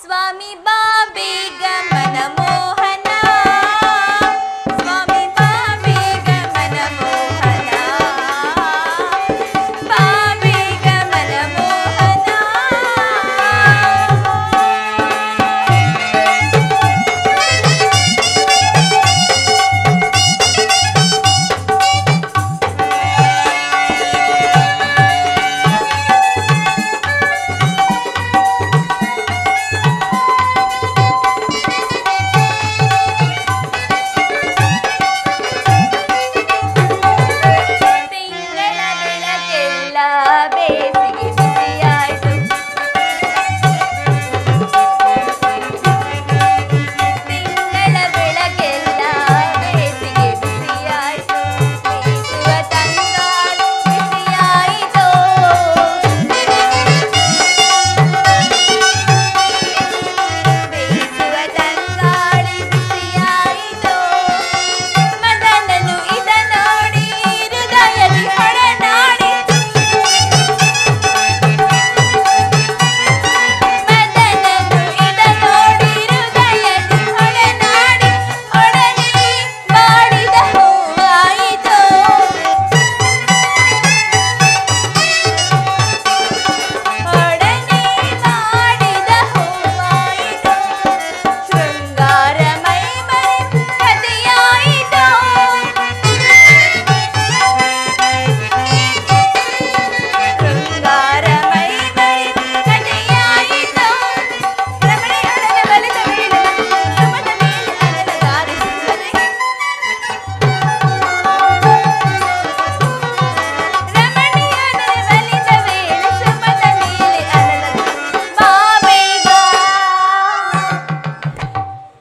ಸ್ವಾಮಿ ಬಾ ಬೇಗ ಮನಮೋಹನ, ಸ್ವಾಮಿ ಬಾ ಬೇಗ ಮನಮೋಹನ, ಬಾ ಬೇಗ ಮನಮೋಹನ.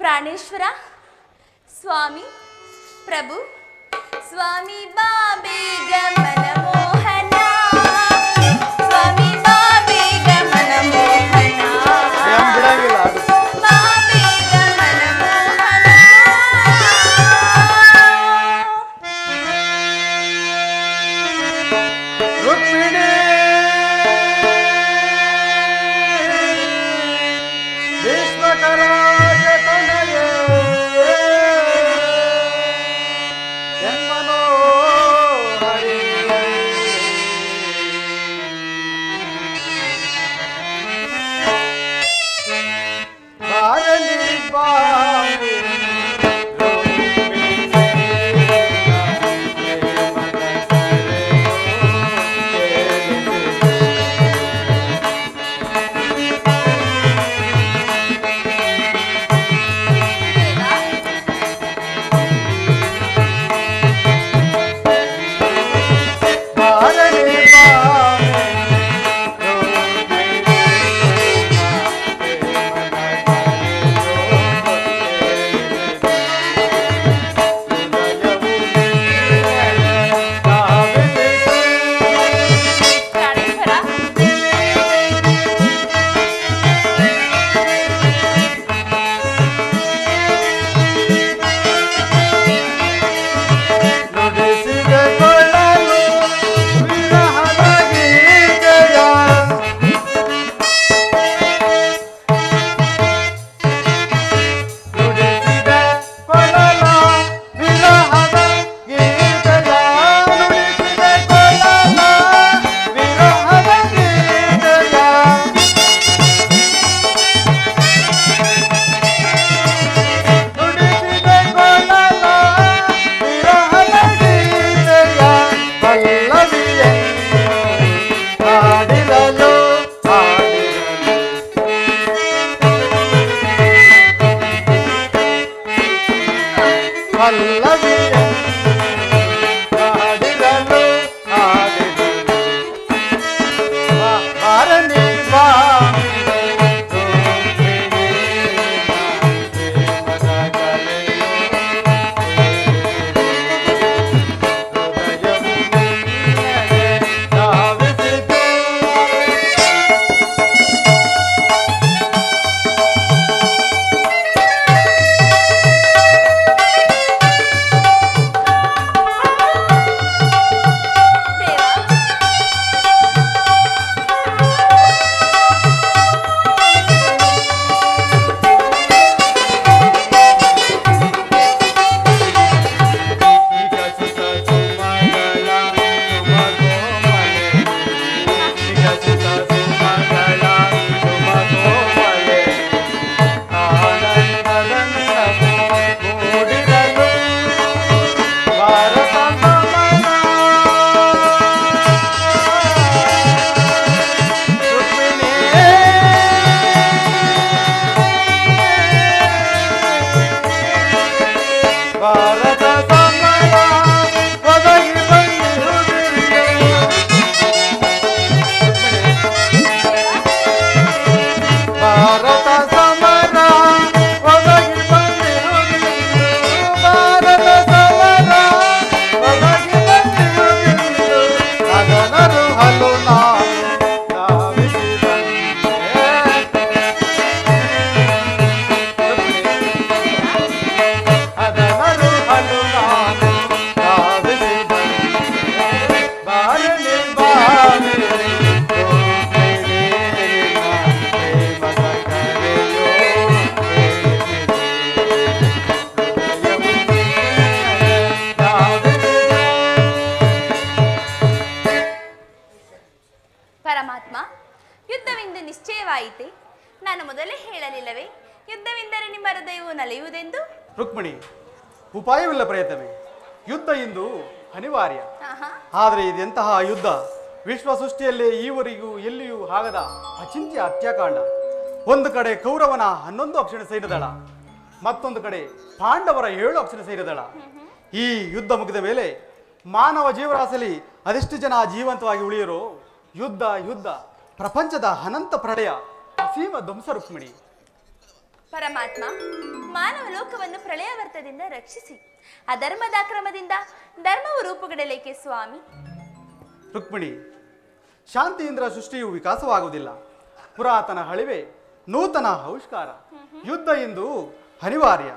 ಪ್ರಾಣೇಶ್ವರ, ಸ್ವಾಮಿ, ಪ್ರಭು, ಸ್ವಾಮಿ ಬಾ ಬೇಗ ಮನಮೋಹನ, ಸ್ವಾಮಿ ಬಾ ಬೇಗ ಮನಮೋಹನ, ಬಾ ಬೇಗ ಮನಮೋಹನ. ರುಕ್ಮಿಣಿ ಭೀಷ್ಮಕರಾಯ ತನಯೇ ಜನ್ಮನೋ ಬಾರಲಿ ಬಾರಿ ಯುದ್ಧವೆಂದರೆ ನಿಮ್ಮ ಹೃದಯವು ನಲಿಯುವುದೆಂದು? ರುಕ್ಮಿಣಿ, ಉಪಾಯವಿಲ್ಲ ಪ್ರಯತ್ನವೇ. ಯುದ್ಧ ಇಂದು ಅನಿವಾರ್ಯ. ಆಹಾ. ಆದರೆ ಇದೆಂತಹ ಯುದ್ಧ? ವಿಶ್ವ ಸೃಷ್ಟಿಯಲ್ಲೇ ಈವರೆಗೂ ಎಲ್ಲಿಯೂ ಆಗದ ಅಚಿಂತ್ಯ ಹತ್ಯಾಕಾಂಡ. ಒಂದು ಕಡೆ ಕೌರವನ 11 ಅಕ್ಷರ ಸೈನ್ಯದಳ, ಮತ್ತೊಂದು ಕಡೆ ಪಾಂಡವರ 7 ಅಕ್ಷರ ಸೈನ್ಯದಳ. ಈ ಯುದ್ಧ ಮುಗಿದ ಮೇಲೆ ಮಾನವ ಜೀವರಾಶಿಯಲ್ಲಿ ಅದೆಷ್ಟು ಜನ ಜೀವಂತವಾಗಿ ಉಳಿಯರೋ? ಯುದ್ಧ ಯುದ್ಧ ಪ್ರಪಂಚದ ಅನಂತ ಪ್ರಳಯ, ಅಸೀಮ ಧ್ವಂಸ. ರುಕ್ಮಿಣಿ, ಪರಮಾತ್ಮ, ಮಾನವ ಲೋಕವನ್ನು ಪ್ರಳಯವರ್ತದಿಂದ ರಕ್ಷಿಸಿ. ಅಧರ್ಮದ ಅಕ್ರಮದಿಂದ ಧರ್ಮವು ರೂಪುಗೊಳ್ಳಲೇಕೆ ಸ್ವಾಮಿ? ರುಕ್ಮಿಣಿ, ಶಾಂತಿಯಿಂದ ಸೃಷ್ಟಿಯು ವಿಕಾಸವಾಗುವುದಿಲ್ಲ. ಪುರಾತನ ಹಳಿವೆ, ನೂತನ ಆವಿಷ್ಕಾರ. ಯುದ್ಧ ಇಂದು ಅನಿವಾರ್ಯ.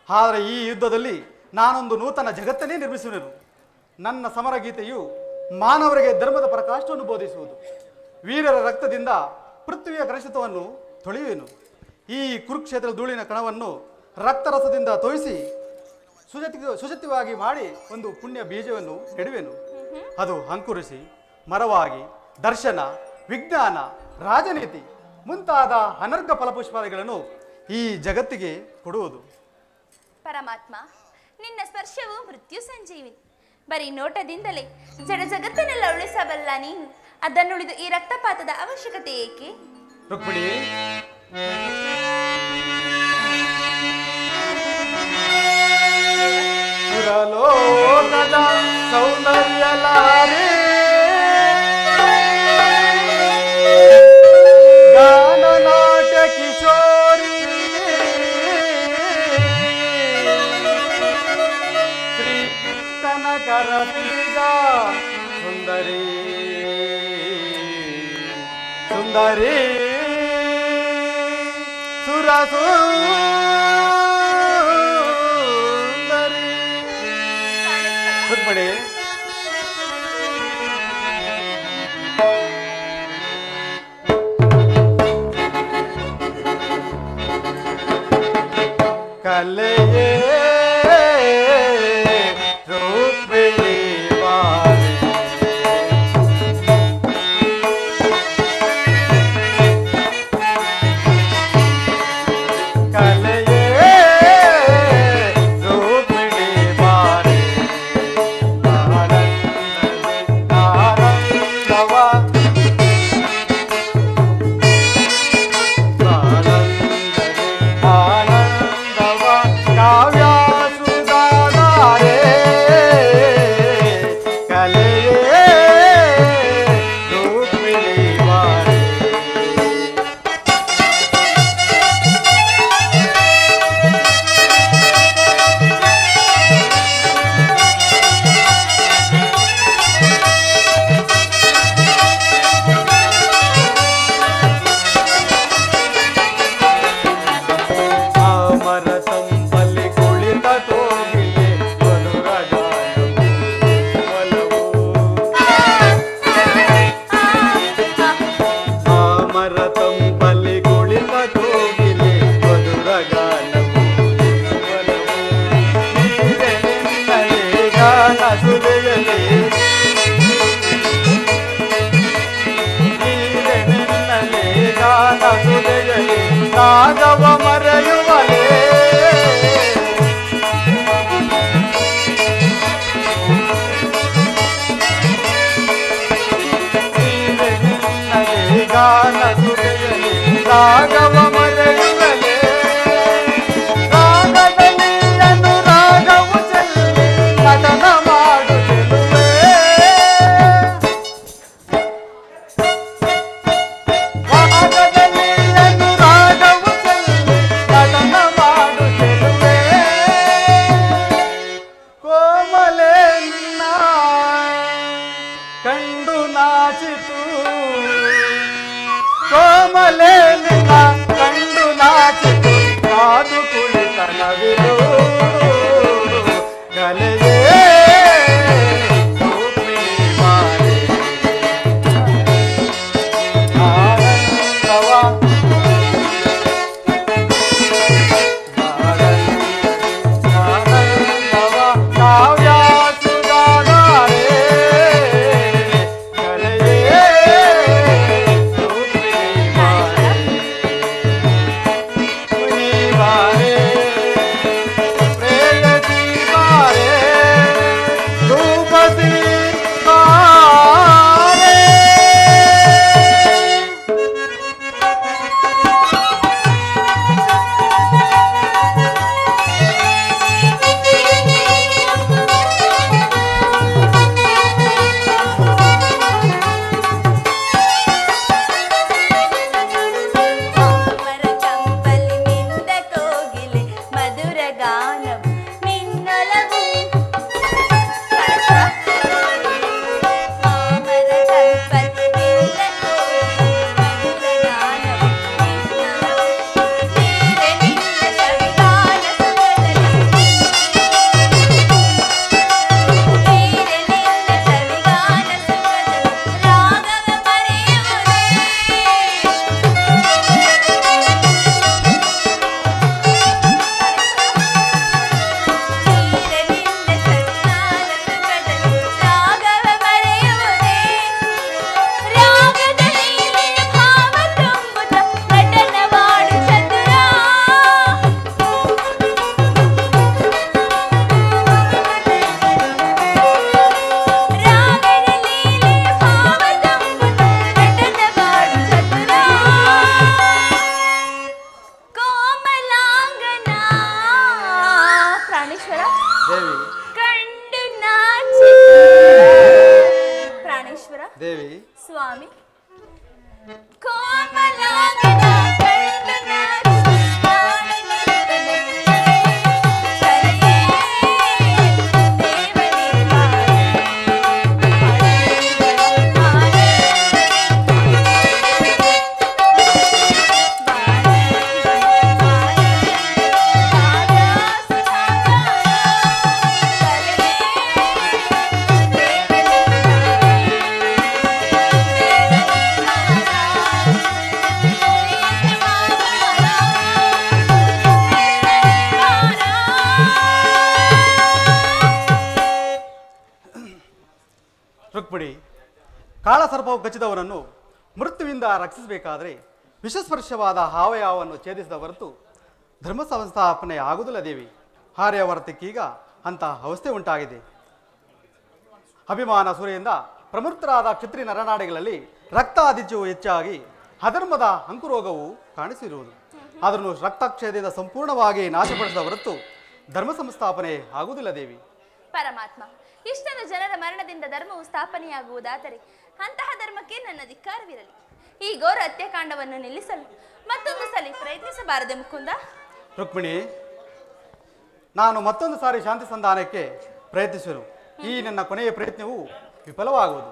ಆದರೆ ಈ ಯುದ್ಧದಲ್ಲಿ ನಾನೊಂದು ನೂತನ ಜಗತ್ತನ್ನೇ ನಿರ್ಮಿಸುವೆನು. ನನ್ನ ಸಮರಗೀತೆಯು ಮಾನವರಿಗೆ ಧರ್ಮದ ಪ್ರಕಾಶವನ್ನು ಬೋಧಿಸುವುದು. ವೀರರ ರಕ್ತದಿಂದ ಪೃಥ್ವಿಯ ಕಲುಷಿತವನ್ನು ತೊಳೆಯುವೆನು. ಈ ಕುರುಕ್ಷೇತ್ರ ಧೂಳಿನ ಕಣವನ್ನು ರಕ್ತರಸದಿಂದ ತೋಯಿಸಿ ಸುಜತಿವಾಗಿ ಮಾಡಿ ಒಂದು ಪುಣ್ಯ ಬೀಜವನ್ನು ನೆಡುವೆನು. ಅದು ಅಂಕುರಿಸಿ ಮರವಾಗಿ ದರ್ಶನ, ವಿಜ್ಞಾನ, ರಾಜನೀತಿ ಮುಂತಾದ ಅನರ್ಘ ಫಲಪುಷ್ಪಾದಿಗಳನ್ನು ಈ ಜಗತ್ತಿಗೆ ಕೊಡುವುದು. ಪರಮಾತ್ಮ, ನಿನ್ನ ಸ್ಪರ್ಶವು ಮೃತ್ಯು ಸಂಜೀವಿನಿ. ಬರೀ ನೋಟದಿಂದಲೇ ಜಡ ಜಗತ್ತನ್ನೆಲ್ಲ ಉಳಿಸಬಲ್ಲ ನೀನು, ಅದನ್ನುಳಿದು ಈ ರಕ್ತಪಾತದ ಅವಶ್ಯಕತೆ ಏಕೆ? ರುಕ್ಮಿಣಿ, ಸುರಲೋಕದ ಸೌಂದರ್ಯಲಾರಿ ಗಾನನಾಟ ಕಿಶೋರಿ ಶ್ರೀಕೃಷ್ಣನ ಕರಪಿದ ಸುಂದರಿ ಸುಂದರಿ ಸುರಸುಂದರಿ. ರುಕ್ಮಿಣಿ, ಕಲೆಯೇ ರುಕ್ಮಿಣಿ ಬಾರೆ, ಕಲೆಯೇ ರುಕ್ಮಿಣಿ ಬಾರೆ, ಆನಂದವ ಆನಂದವ ಕಾವ್ಯ ಸುಧಾರೆ, ಕಲೆಯೇ ರುಕ್ಮಿಣಿ ಬಾರೆ. ಪ್ರಾಣೇಶ್ವರ ದೇವಿ. ಕಂಡು ನಾಚಿ ಪ್ರಾಣೇಶ್ವರ ದೇವಿ. ಸ್ವಾಮಿ ಕೋಮಲಾಂಗನ ಕಂಡು ನಾಚಿ ರುಕ್ಮಿಣಿ, ಕಾಳಸರ್ಪವು ಕಚ್ಚಿದವನನ್ನು ಮೃತ್ಯುವಿಂದ ರಕ್ಷಿಸಬೇಕಾದರೆ ವಿಷಸ್ಪರ್ಶವಾದ ಹಾವಯಾವನ್ನು ಛೇದಿಸಿದ ಹೊರತು ಧರ್ಮ ಸಂಸ್ಥಾಪನೆ ಆಗುವುದಿಲ್ಲ ದೇವಿ. ಆರ್ಯವರ್ತಕ್ಕೀಗ ಅಂಥ ಅವಸ್ಥೆ ಉಂಟಾಗಿದೆ. ಅಭಿಮಾನ ಸೂರ್ಯದಿಂದ ಪ್ರಮೃತರಾದ ಕ್ಷತ್ರಿಯ ನರನಾಡಿಗಳಲ್ಲಿ ರಕ್ತಾದಿತ್ಯವು ಹೆಚ್ಚಾಗಿ ಅಧರ್ಮದ ಅಂಕುರೋಗವು ಕಾಣಿಸಿರುವುದು. ಅದನ್ನು ರಕ್ತಕ್ಷಯದಿಂದ ಸಂಪೂರ್ಣವಾಗಿ ನಾಶಪಡಿಸಿದ ಹೊರತು ಧರ್ಮ ಸಂಸ್ಥಾಪನೆ ಆಗುವುದಿಲ್ಲ ದೇವಿ. ಪರಮಾತ್ಮ, ಇಷ್ಟೊಂದು ಜನರ ಮರಣದಿಂದ ಧರ್ಮವು ಸ್ಥಾಪನೆಯಾಗುವುದಾದರೆ ಅಂತಹ ಧರ್ಮಕ್ಕೆ ನನ್ನ ಧಿಕ್ಕಾರವಿರಲಿ. ಈ ಘೋರ ಹತ್ಯಾಕಾಂಡವನ್ನು ನಿಲ್ಲಿಸಲು ಮತ್ತೊಂದು ಸಲ ಪ್ರಯತ್ನಿಸಬಾರದೆ ಮುಕುಂದ? ರುಕ್ಮಿಣಿ, ನಾನು ಮತ್ತೊಂದು ಸಾರಿ ಶಾಂತಿ ಸಂಧಾನಕ್ಕೆ ಪ್ರಯತ್ನಿಸುವೆನು. ಈ ನನ್ನ ಕೊನೆಯ ಪ್ರಯತ್ನವು ವಿಫಲವಾಗುವುದು.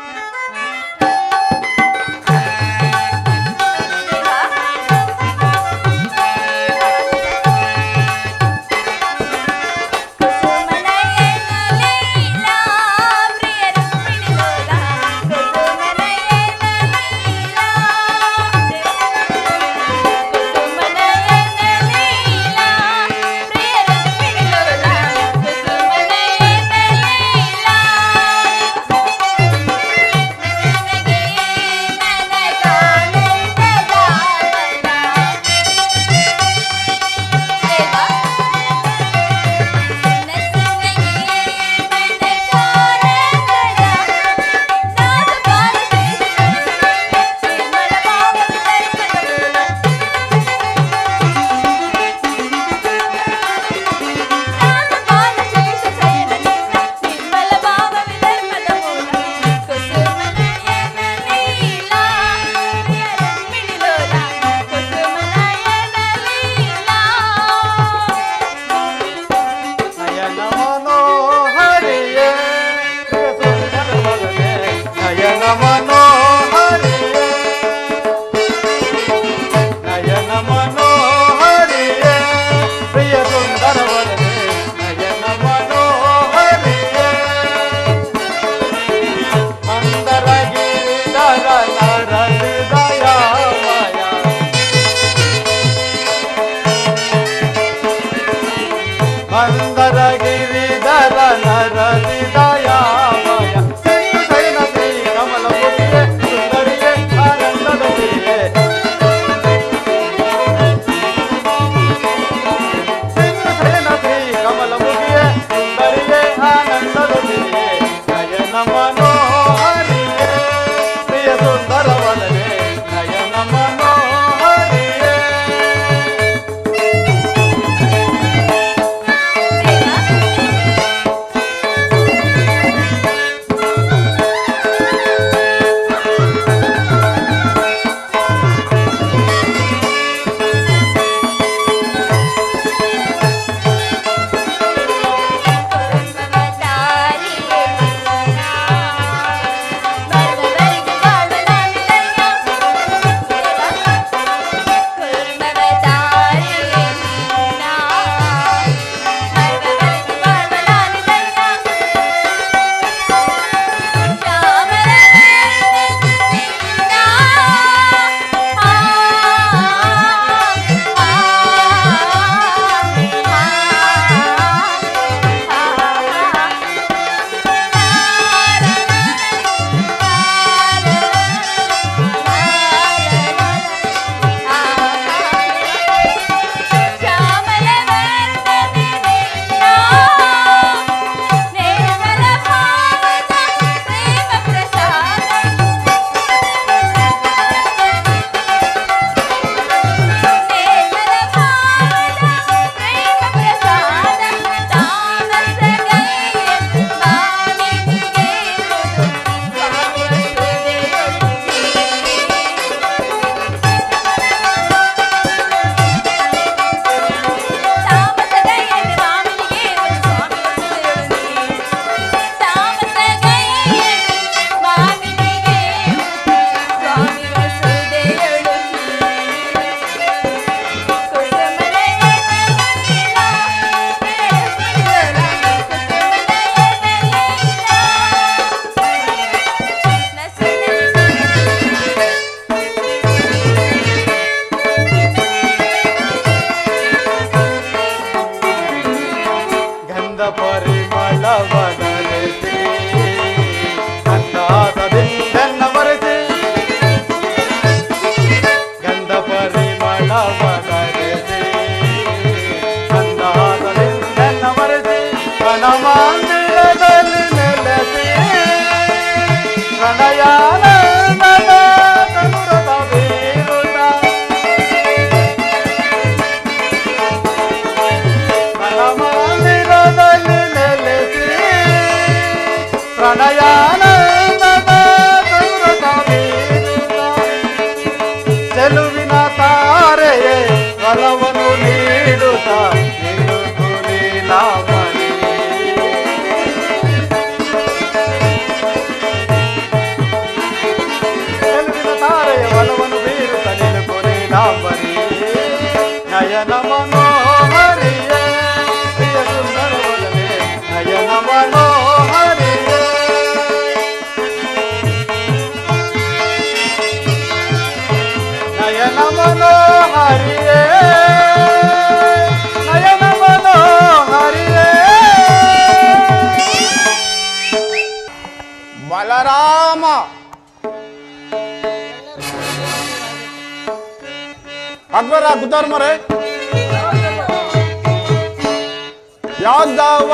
ತಾರೆಯ ಒಲವನ್ನು ಬೀರುತ್ತ ನಿಲುಕುನಿ ಲಾಂಬರಿ ನಯನ ಮನೋಹರಿಯೇ ಪ್ರಿಯ ಸುಂದರ ವದನೆ ನಯನ ಮನೋಹರಿಯೇ ನಯನ ಮನೋಹರಿಯೇ ನಯನ ಮನೋಹರಿಯೇ ಬಲರಾಮ ಅಕ್ಬರ ಕುತರ್ಮರೆ ಯಾದವ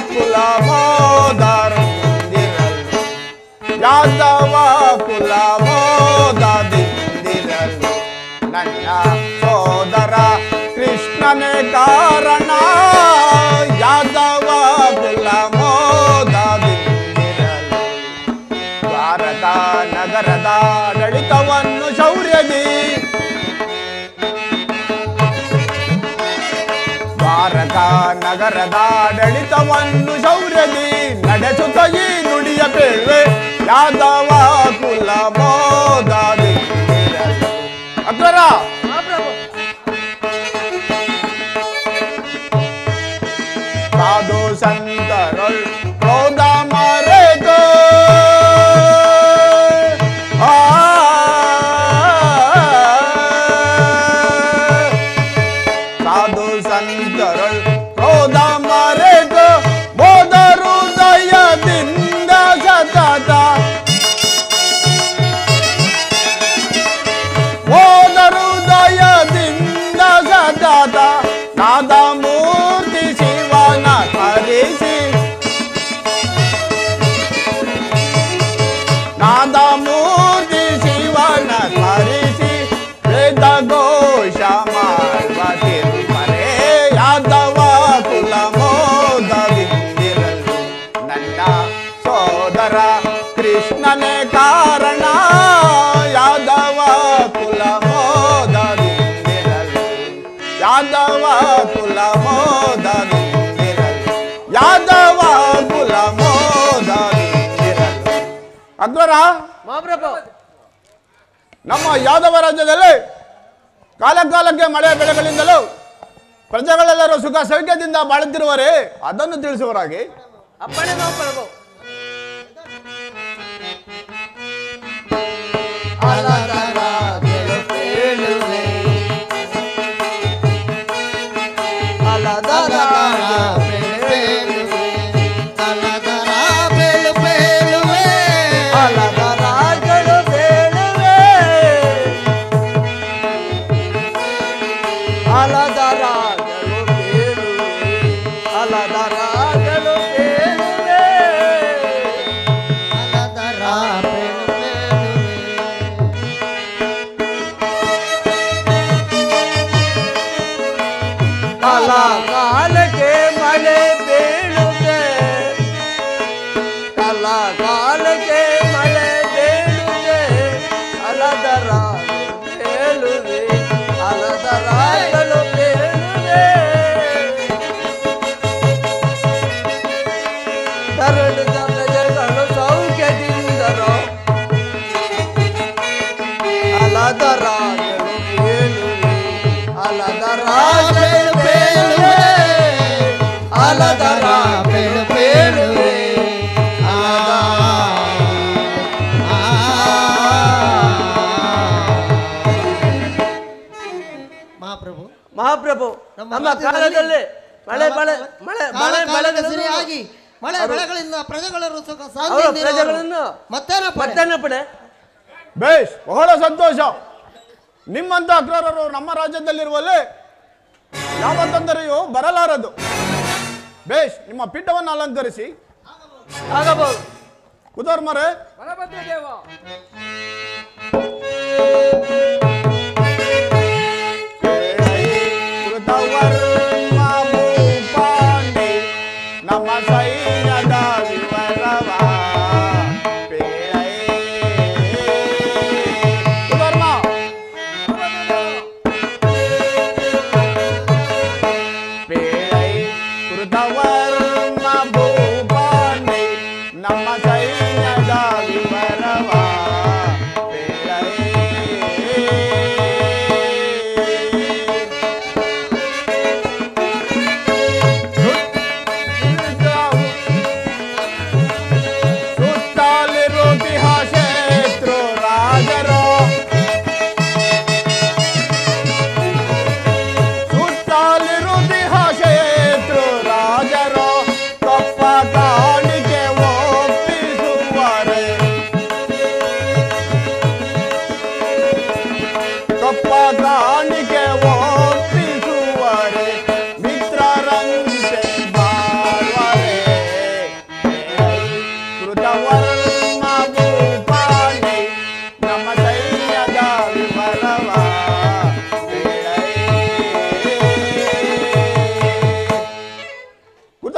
ಕುಲ ಮೋದರಿಂದಿರಲು ಯಾದವ ಕುಲ ಮೋದದಿಂದಿರಲು ನನ್ನ ಸೋದರ ಕೃಷ್ಣನೇ ಕಾರಣ ಯಾದವ ಕುಲ ಮೋದದಿಂದಿರಲು ಭಾರತ ನಗರದ ಆಡಳಿತವನ್ನು ಶೌರ್ಯದಿ ಭಾರತ ನಗರದ ಆಡಳಿತವನ್ನು ಶೌರ್ಯದಿ ನಡೆಸುತ್ತ ಈ ನುಡಿಯ ಬೇಳ್ವೆ ಯಾದವ ಕುಲ ಮೋದದಿಂದಿರಲು ಅಕ್ಬರ ಸಾಧು ಸಂತರೊಳ್ ಕ್ರೋಧ ಮರೆತು ಸಾಧು ಸಂತರೊಳ್ ಕ್ರೋಧ ಮರೆತು ಬೋಧ ಹೃದಯದಿಂದ ಸತತ ಬೋಧ ಹೃದಯದಿಂದ ಸತತ ನಾದ ಮೂರ್ತಿ ಶಿವನ ಸ್ಮರಿಸಿ ನಾದ ಮೂರ್ತಿ ಶಿವನ ಸ್ಮರಿಸಿ ವೇದ ಘೋಷ ಮಾಡುವ ತಿರುಮರೆ ಯಾದವ ಕುಲ ಮೋದದಿಂದಿರಲು ನನ್ನ ಸೋದರ ಕೃಷ್ಣನೇ ಕಾರಣ ಯಾದವ ಕುಲ ಮೋದದಿಂದಿರಲು ಯಾದವ ಕುಲ ಮೋದದಿಂದಿರಲು ಯಾದವ ಕುಲ ಮೋದದಿಂದಿರಲು ಅಕ್ಬರ ನಮ್ಮ ಯಾದವ ರಾಜ್ಯದಲ್ಲಿ ಕಾಲಕಾಲಕ್ಕೆ ಮಳೆ ಬೆಳೆಗಳಿಂದಲೂ ಪ್ರಜೆಗಳೆಲ್ಲರೂ ಸುಖ ಸೌಖ್ಯದಿಂದ ಬಾಳುತ್ತಿರುವರೇ ಅದನ್ನು ತಿಳಿಸುವರಾಗಿ ಅಪ್ಪಣೆ ನಾವು ಪ್ರಭು. ಕಾಲಕ್ಕೆ ಮಳೆ ಬೀಳುತ್ತೆ ಕಾಲಕ್ಕೆ ಮಳೆ ಬೀಳುತ್ತೆ ಅಲದರ ಬೇಳುವೆ ಅಲದರಾಗಲು ಬೇಳುವೆ ತರಳಿದ ಪ್ರಜೆಗಳು ಸೌಖ್ಯದಿಂದರೋ ಅಲದರಾಗಲು ಬೇಳುವೆ ಅಲದರಾಗಲು ಬೇಳುವೆ ಅಲದರ ಬೇಳು ಬೇಳುವೆ ಮಹಾಪ್ರಭು ಮಹಾಪ್ರಭು ನಮ್ಮ ಕಾಲದಲ್ಲಿ ಮಳೆ ಮಳೆ ಮಳೆ ಮಳೆ ಮಳೆ ಸರಿಯಾಗಿ ಮಳೆ ಬೆಳೆಗಳಿಂದ ಪ್ರಜೆಗಳರು ಸುಖ ಪ್ರಜೆಗಳನ್ನು ಮತ್ತೇನ ಪಡೆ ಬೇಷ್ ಬಹಳ ಸಂತೋಷ ನಿಮ್ಮಂತ ಅಕ್ರರರು ನಮ್ಮ ರಾಜ್ಯದಲ್ಲಿರುವಲ್ಲಿ ಯಾವ ತೊಂದರೆಯೂ ಬರಲಾರದು ಬೇಷ್ ನಿಮ್ಮ ಪೀಠವನ್ನು ಅಲಂಕರಿಸಿ ಆಗಬಹುದು ಕುತರ್ಮರೆ ನಮ್ಮ ಸೈನ್ಯದ ವಿವರವ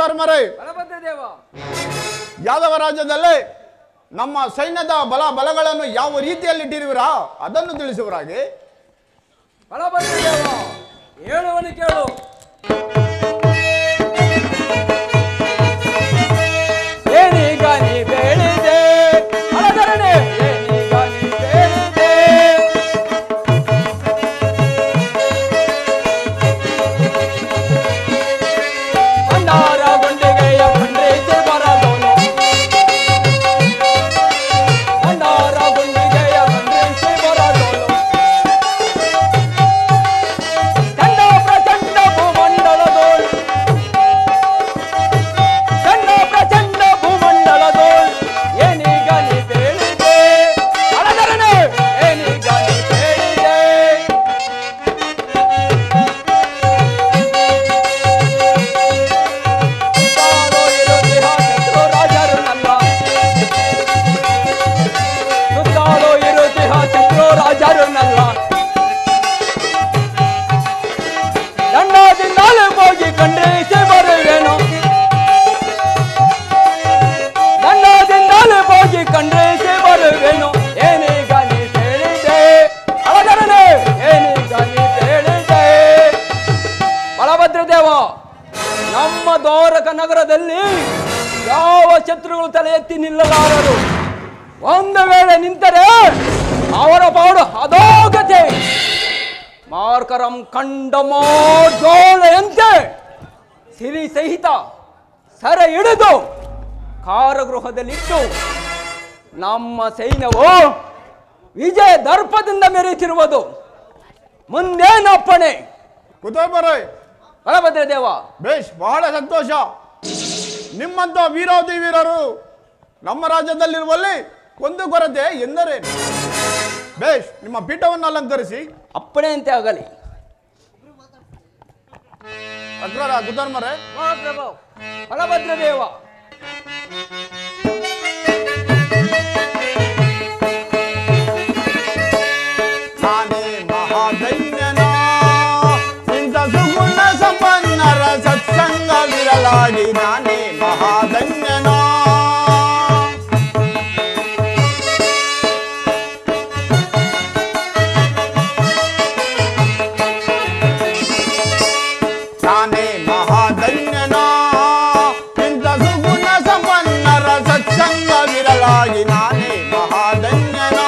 ಕುತರ್ಮರೇ, ಬಲಭದ್ರದೇವ, ಯಾದವ ರಾಜ್ಯದಲ್ಲಿ ನಮ್ಮ ಸೈನ್ಯದ ಬಲಗಳನ್ನು ಯಾವ ರೀತಿಯಲ್ಲಿ ಇಟ್ಟಿರುವಿರಾ ಅದನ್ನು ತಿಳಿಸುವರಾಗಿ. ಬಲಭದ್ರದೇವ, ಹೇಳುವನು ಕೇಳು. ಏನೀಗ ನೀ ಬೇಡಿದೆ ಅಳದರಣೆ, ಏನೀಗ ನೀ ಬೇಡಿದೆ ಭಂಡಾರ ಗುಂಡಿಗೆಯ ಖಂಡಿಸಿ ಬರದೋನು, ಭಂಡಾರ ಗುಂಡಿಗೆಯ ಖಂಡಿಸಿ ಬರದೋನು, ಚಂಡ ಪ್ರಚಂಡ ಭೂಮಂಡಲದೋಳು, ಚಂಡ ಪ್ರಚಂಡ ಭೂಮಂಡಲದೋಳು, ಏನೀಗ ನೀ ಬೇಡಿದೆ ಅಳದರಣೆ, ಏನೀಗ ನೀ ಬೇಡಿದೆ ಸುತ್ತಾಲೋ ಇರುತ್ತಿಹ ಶತ್ರು ರಾಜರು ನಲ್ಲ, ಸುತ್ತಾಲೋ ಇರುತ್ತಿಹ ಶತ್ರು ರಾಜರು ನಲ್ಲ, ದಂಡದಿಂದಲೇ ಹೋಗಿ ಖಂಡಿಸಿ ಬರುವೆನು, ದಂಡದಿಂದಲೇ ಹೋಗಿ ಖಂಡಿಸಿ ಬರುವೆನು, ಏನೀಗ ನೀ ಹೇಳಿದೆ ಅಳದರಣೆ, ಏನೀಗ ನೀ ಹೇಳಿದೆ. ಬಲಭದ್ರದೇವ, ನಮ್ಮ ದ್ವಾರಕ ನಗರದಲ್ಲಿ ಯಾವ ಶತ್ರುಗಳು ತಲೆ ಎತ್ತಿ ನಿಲ್ಲಲಾರರು. ಒಂದು ವೇಳೆ ನಿಂತರೆ ಅವರ ಪಾಡು ಅಧೋಗತಿ. ಮಾರ್ಕರಂ ಕಂಡಮೋಜೋಳೆಯಂತೆ ಸಿರಿ ಸಹಿತ ಸೆರೆ ಹಿಡಿದು ಕಾರಾಗೃಹದಲ್ಲಿಟ್ಟು ನಮ್ಮ ಸೈನ್ಯವು ವಿಜಯ ದರ್ಪದಿಂದ ಮೆರೆಯುತ್ತಿರುವುದು. ಮುಂದೇನಪ್ಪಣೆ? ಕುತರ್ಮರೇ, ಬಲಭದ್ರದೇವ, ಬೇಷ್, ಬಹಳ ಸಂತೋಷ. ನಿಮ್ಮಂತ ವೀರಾದಿ ವೀರರು ನಮ್ಮ ರಾಜ್ಯದಲ್ಲಿರುವಲ್ಲಿ ಒಂದು ಕೊರತೆ ಎಂದರೇನು? ಬೇಷ್, ನಿಮ್ಮ ಪೀಠವನ್ನು ಅಲಂಕರಿಸಿ. ಅಪ್ಪಣೆಯಂತೆ ಆಗಲಿ. ಅಗ್ರರ ಕುತರ್ಮರೇ, ಮಹಾಪ್ರಭು. ಬಲಭದ್ರದೇವ, ನಾನೇ ಮಹಾದೈನ್ಯನೋ, ಇಂಥ ಸುಗುಣ ಸಂಪನ್ನರ ಸತ್ಸಂಗವಿರಲಾಗಿ ನಾನೇ ಮಹಾದೈನ್ಯನೋ. ನಾನೇ ಮಹಾದೈನ್ಯನೋ, ಇಂಥ ಸುಗುಣ ಸಂಪನ್ನರ ಸತ್ಸಂಗವಿರಲಾಗಿ ನಾನೇ ಮಹಾದೈನ್ಯನೋ.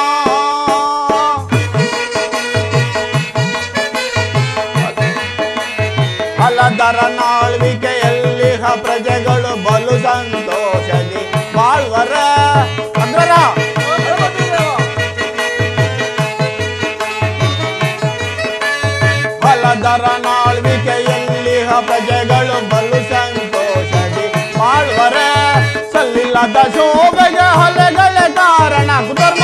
ಹಲದರ ನಾಳ್ವಿಕೆಯಲ್ಲಿ ಪ್ರಜೆಗಳು ಬಲು ಸಂತೋಷದಿ ಬಾಳ್ವರ. ಅಗ್ರರ ಹಲದರ ನಾಳ್ವಿಕೆಯಲ್ಲಿ ಪ್ರಜೆಗಳು ಬಲು ಸಂತೋಷದಿ ಬಾಳ್ವರ. ಸಲ್ಲಿಲ್ಲದ ಶೋಭೆಗೆ ಹಲೆಗಳ ಕಾರಣ ಕುತರ್ಮ,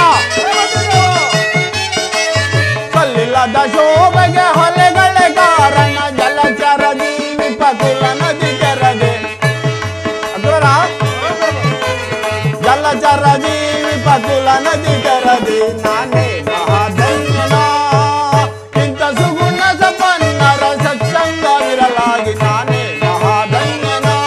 ಸಲ್ಲಿಲ್ಲದ ಶೋಭೆಗೆ ಹೊಲೆಗಳ ಕಾರಣ ಜಲಚರ ಜೀವಿ ಪಕುಲ ನದಿ ಕೆರದೆ. ಅಗ್ರರ ಜಲಚರ ಜೀವಿ ಪಕುಲ ನದಿ ಕೆರದೆ ನಾನೇ ಮಹಾಧನ್ಯನೋ, ಇಂಥ ಸುಗುಣ ಸಂಪನ್ನರ ಸತ್ಸಂಗವಿರಲಾಗಿ ನಾನೇ ಮಹಾಧನ್ಯನೋ.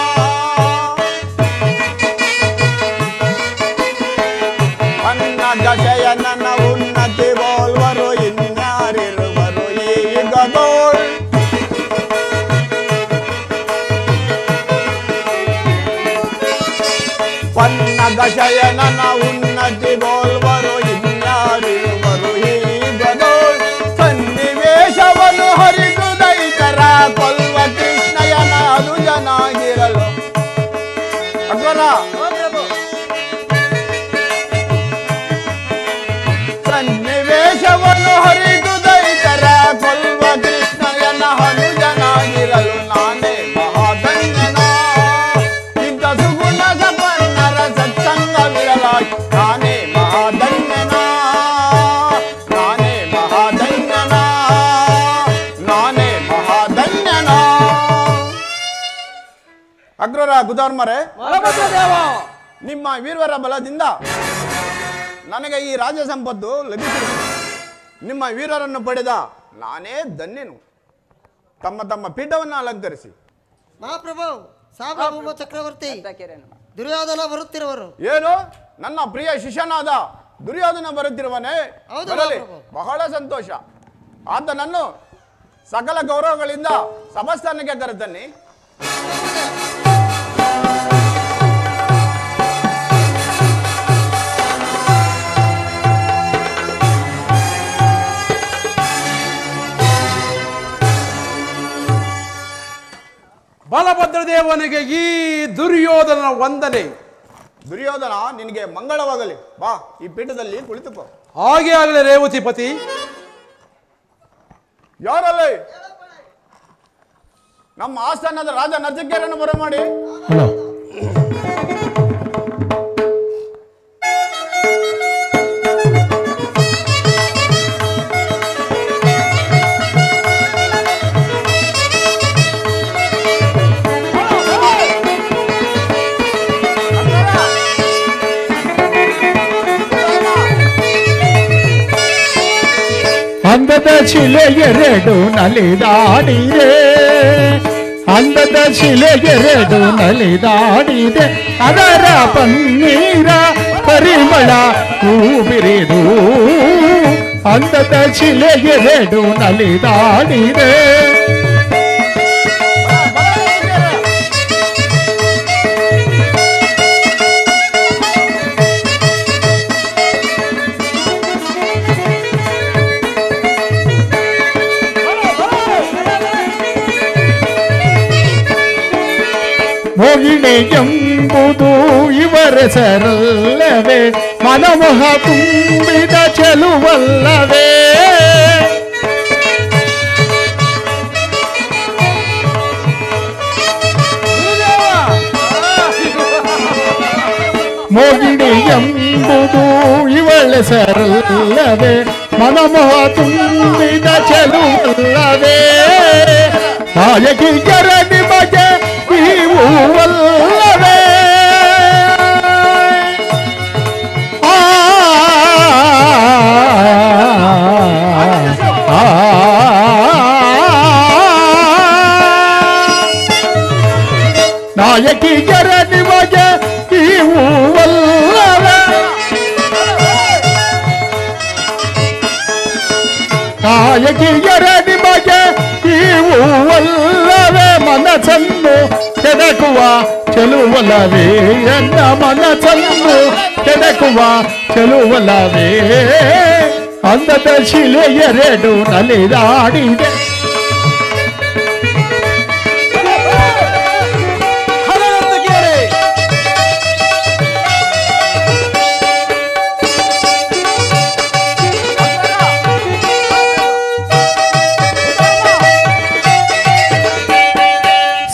ಅನ್ನದ ಶಯನನ ಉನ್ನತಿ ಬೋಲ್ವರು ಇನ್ಯಾರಿರುವರು ಈಗದೋಳ್. ಪನ್ನದ ಶಯನನ ಉನ್ನತಿ ಬೋಲ್ವರು ಇನ್ಯಾರಿರುವರು ಈಗದೋಳ್. ಸನ್ನಿವೇಶವನ್ನು ಹರಿದು ದೈತರ ಕೊಲ್ವ ಕೃಷ್ಣಯನ ಅದು ಜನಾಗಿರಲು. ಅಗ್ರರ ಸನ್ನಿವೇಶವನ್ನು ಹರಿದು ದೈತರ ಕೊಲ್ವ ಕೃಷ್ಣಯನ ಹನುಜನಾಗಿರಲು ನಾನೇ ಮಹಾಧನ್ಯನೋ, ಇಂಥ ಸುಗುಣ ಸಂಪನ್ನರ ಸತ್ಸಂಗವಿರಲಾಗಿ ನಾನೇ ಮಹಾಧನ್ಯನೋ, ನಾನೇ ಮಹಾಧನ್ಯನೋ, ನಾನೇ ಮಹಾಧನ್ಯನೋ. ಅಗ್ರರ ಕುತರ್ಮರೇ, ಬಲಭದ್ರದೇವ, ನಿಮ್ಮ ವೀರವರ ಬಲದಿಂದ ನನಗೆ ಈ ರಾಜ್ಯ ಸಂಪತ್ತು ಲಭಿಸಿದೆ. ನಿಮ್ಮ ವೀರರನ್ನು ಪಡೆದ ನಾನೇ ಧನ್ಯನು. ತಮ್ಮ ತಮ್ಮ ಪೀಠವನ್ನು ಅಲಂಕರಿಸಿ. ಮಹಾಪ್ರಭು, ಸಾರ್ವಭೌಮ ಚಕ್ರವರ್ತಿ ದುರ್ಯೋಧನ ಬರುತ್ತಿರುವರು. ಏನು ನನ್ನ ಪ್ರಿಯ ಶಿಷ್ಯನಾದ ದುರ್ಯೋಧನ ಬರುತ್ತಿರುವನೇ? ಹೌದು ಬರಲಿ, ಮಹಾಪ್ರಭು. ಬಹಳ ಸಂತೋಷ. ಆತನನ್ನು ಸಕಲ ಗೌರವಗಳಿಂದ ಸಮಸ್ಥಾನಕ್ಕೆ ಕರೆತನ್ನಿ. ಬಲಭದ್ರದೇವನಿಗೆ ಈ ದುರ್ಯೋಧನ ವಂದನೆ. ದುರ್ಯೋಧನ, ನಿನಗೆ ಮಂಗಳವಾಗಲಿ. ಬಾ, ಈ ಪೀಠದಲ್ಲಿ ಕುಳಿತುಕೋ. ಹಾಗೆ ಆಗಲಿ ರೇವತಿಪತಿ. ಯಾರಲ್ಲಿ? ನಮ್ಮ ಆಸ್ಥಾನದ ರಾಜ ನಚಿಕೇರನ್ನು ಬರಮಾಡಿ. ಅಂದದ ಶಿಲೆ ಎರಡು ನಲಿದಾಡಿದೆ, ಅಂದದ ಶಿಲೆ ಎರಡು ನಲಿದಾಡಿದೆ, ಅದರ ಪನ್ನೀರ ಪರಿಮಳ ಹೂಬಿರಿದು. ಅಂದದ ಶಿಲೆ ಎರಡು ನಲಿದಾಡಿದೆ. ಮೋಹಿಣಿ ಎಂಬುದು ಇವರ ಸರಲ್ಲವೇ, ಮನಮೋಹ ತುಂಬಿದ ಚೆಲುವಲ್ಲವೇ. ಮೋಹಿಣಿ ಎಂಬುದು ಇವಳ ಸರಲ್ಲವೇ, ಮನಮೋಹ ತುಂಬಿದ ಚೆಲುವಲ್ಲವೇ. ನಾಯಕಿಯರ ನಿಮಗೆ ನೀವು ಅಲ್ಲವೇ. ನಾಯಕಿಯರ ನಿಮಗೆ ನೀವು ಅಲ್ಲವೇ. ನಾಯಕಿಯರ ನಿಮಗೆ ನೀವು ಅಲ್ಲವೇ. ಮನಸ್ಸನ್ನು ಕೆಡಕುವ ಚೆಲುವಲ್ಲವೇ, ಎನ್ನ ಮನಸ್ಸನ್ನು ಕೆಡಕುವ ಚೆಲುವಲ್ಲವೇ. ಅಂದದ ಶಿಲೆ ಎರಡು ನಲಿದಾಡಿದೆ.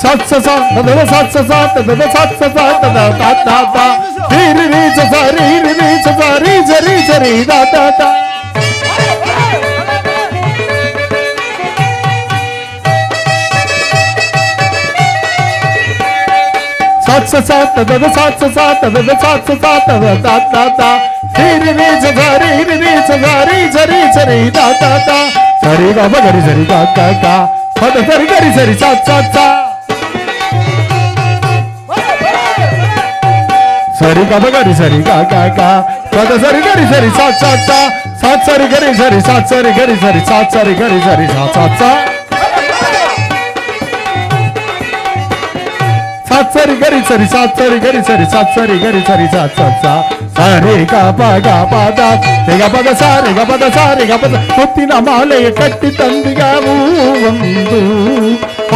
ಸತ್ಸ ತದ ಸತ್ಸ ತದ ಸತ್ಸ ತದ ದಾತ ರೀರಿ ರೀ ಸರಿ ರೀ ಸರಿ ಸರಿ ಸರಿ ದಾತ. ಸತ್ಸ ತದ ಸತ್ಸ ತದ ಸತ್ಸ ತದ ದಾತ ರೀರಿ ರೀ ಸರಿ ರೀ ಸರಿ ಸರಿ ಸರಿ ದಾತ. ಸರಿ ಗಮ ಗರಿ ಸರಿ ದಾತ ಪದ ಸರಿ ಗರಿ ಸರಿ ಸತ್ ಸರಿ ಗಮ ಗರಿ ಸರಿ ಗ ಪದ ಸರಿ ಗರಿ ಸರಿ ಸಾತ್ ಸರಿ ಗರಿ ಸರಿ ಸಾತ್ ಸರಿ ಗರಿ ಸರಿ ಸಾತ್ ಸರಿ ಗರಿ ಸರಿ ಸಾತ್ ಸರಿ ಗರಿ ಸರಿ ಸಾತ್ ಸರಿ ಗರಿ ಸರಿ ಸಾತ್ ಸರಿ ಗರಿ ಸರಿ ಸಾತ್ ಸರಿ ಗ ಪದ ಗ ಪದ ಸಾರಿ ಗ ಪದ ಸಾರಿ ಗ ಪದ. ಮುತ್ತಿನ ಮಾಲೆಯ ಕಟ್ಟಿ ತಂದಿಗಾವು ಒಂದು,